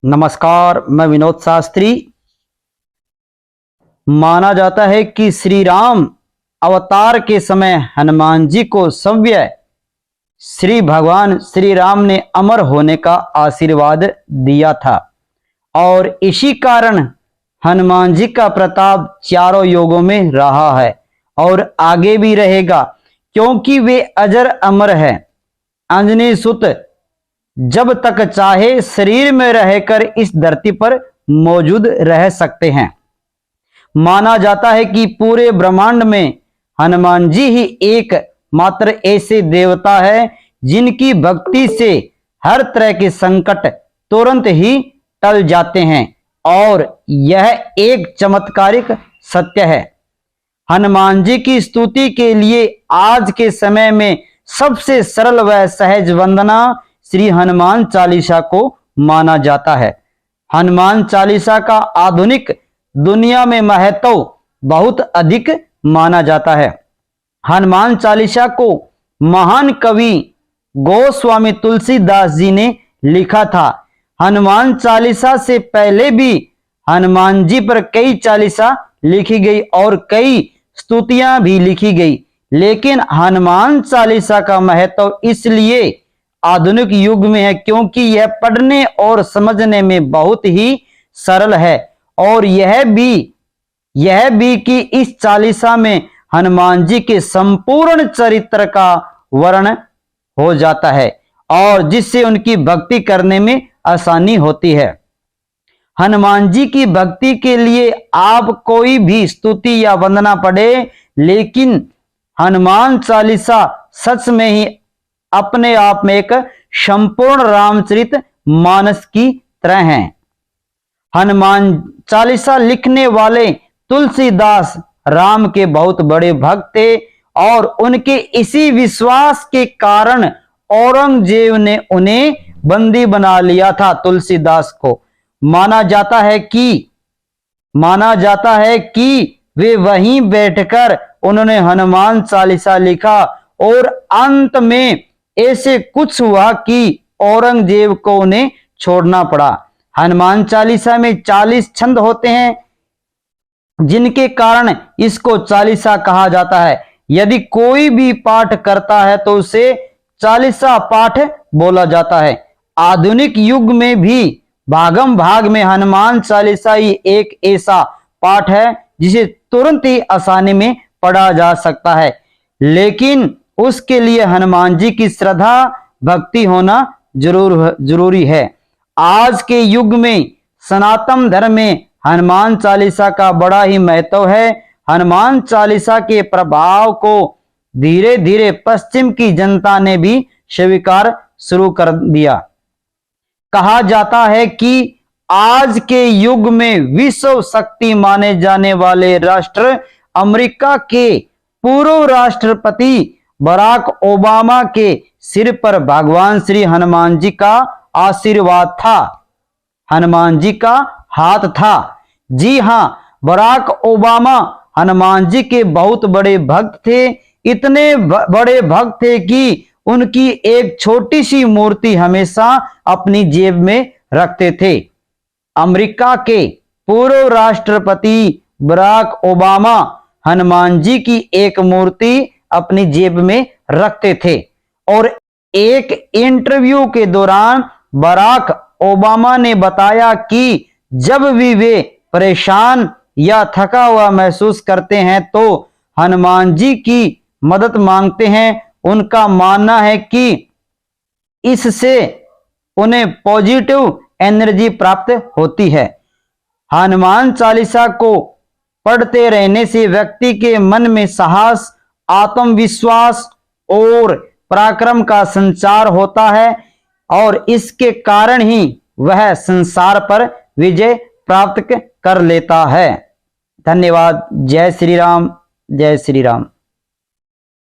नमस्कार, मैं विनोद शास्त्री। माना जाता है कि श्री राम अवतार के समय हनुमान जी को सव्य श्री भगवान श्री राम ने अमर होने का आशीर्वाद दिया था और इसी कारण हनुमान जी का प्रताप चारों युगों में रहा है और आगे भी रहेगा, क्योंकि वे अजर अमर है। अंजनी सुत जब तक चाहे शरीर में रहकर इस धरती पर मौजूद रह सकते हैं। माना जाता है कि पूरे ब्रह्मांड में हनुमान जी ही एक मात्र ऐसे देवता है जिनकी भक्ति से हर तरह के संकट तुरंत ही टल जाते हैं और यह एक चमत्कारिक सत्य है। हनुमान जी की स्तुति के लिए आज के समय में सबसे सरल व सहज वंदना श्री हनुमान चालीसा को माना जाता है। हनुमान चालीसा का आधुनिक दुनिया में महत्व बहुत अधिक माना जाता है। हनुमान चालीसा को महान कवि गोस्वामी तुलसीदास जी ने लिखा था। हनुमान चालीसा से पहले भी हनुमान जी पर कई चालीसा लिखी गई और कई स्तुतियां भी लिखी गई, लेकिन हनुमान चालीसा का महत्व इसलिए आधुनिक युग में है क्योंकि यह पढ़ने और समझने में बहुत ही सरल है और यह भी कि इस चालीसा में हनुमान जी के संपूर्ण चरित्र का वर्णन हो जाता है और जिससे उनकी भक्ति करने में आसानी होती है। हनुमान जी की भक्ति के लिए आप कोई भी स्तुति या वंदना पढ़े, लेकिन हनुमान चालीसा सच में ही अपने आप में एक संपूर्ण रामचरित मानस की तरह है। हनुमान चालीसा लिखने वाले तुलसीदास राम के बहुत बड़े भक्त थे और उनके इसी विश्वास के कारण औरंगजेब ने उन्हें बंदी बना लिया था। तुलसीदास को माना जाता है कि वे वहीं बैठकर उन्होंने हनुमान चालीसा लिखा और अंत में ऐसे कुछ हुआ कि औरंगजेब को उन्हें छोड़ना पड़ा। हनुमान चालीसा में 40 छंद होते हैं, जिनके कारण इसको चालीसा कहा जाता है। यदि कोई भी पाठ करता है तो उसे चालीसा पाठ बोला जाता है। आधुनिक युग में भी भागम भाग में हनुमान चालीसा ही एक ऐसा पाठ है जिसे तुरंत ही आसानी में पढ़ा जा सकता है, लेकिन उसके लिए हनुमान जी की श्रद्धा भक्ति होना जरूरी है। आज के युग में सनातन धर्म में हनुमान चालीसा का बड़ा ही महत्व है। हनुमान चालीसा के प्रभाव को धीरे धीरे पश्चिम की जनता ने भी स्वीकार शुरू कर दिया। कहा जाता है कि आज के युग में विश्व शक्ति माने जाने वाले राष्ट्र अमेरिका के पूर्व राष्ट्रपति बराक ओबामा के सिर पर भगवान श्री हनुमान जी का आशीर्वाद था, हनुमान जी का हाथ था। जी हां, बराक ओबामा हनुमान जी के बहुत बड़े भक्त थे। इतने बड़े भक्त थे कि उनकी एक छोटी सी मूर्ति हमेशा अपनी जेब में रखते थे। अमेरिका के पूर्व राष्ट्रपति बराक ओबामा हनुमान जी की एक मूर्ति अपनी जेब में रखते थे और एक इंटरव्यू के दौरान बराक ओबामा ने बताया कि जब भी वे परेशान या थका हुआ महसूस करते हैं तो हनुमान जी की मदद मांगते हैं। उनका मानना है कि इससे उन्हें पॉजिटिव एनर्जी प्राप्त होती है। हनुमान चालीसा को पढ़ते रहने से व्यक्ति के मन में साहस, आत्मविश्वास और पराक्रम का संचार होता है और इसके कारण ही वह संसार पर विजय प्राप्त कर लेता है। धन्यवाद। जय श्री राम, जय श्री राम।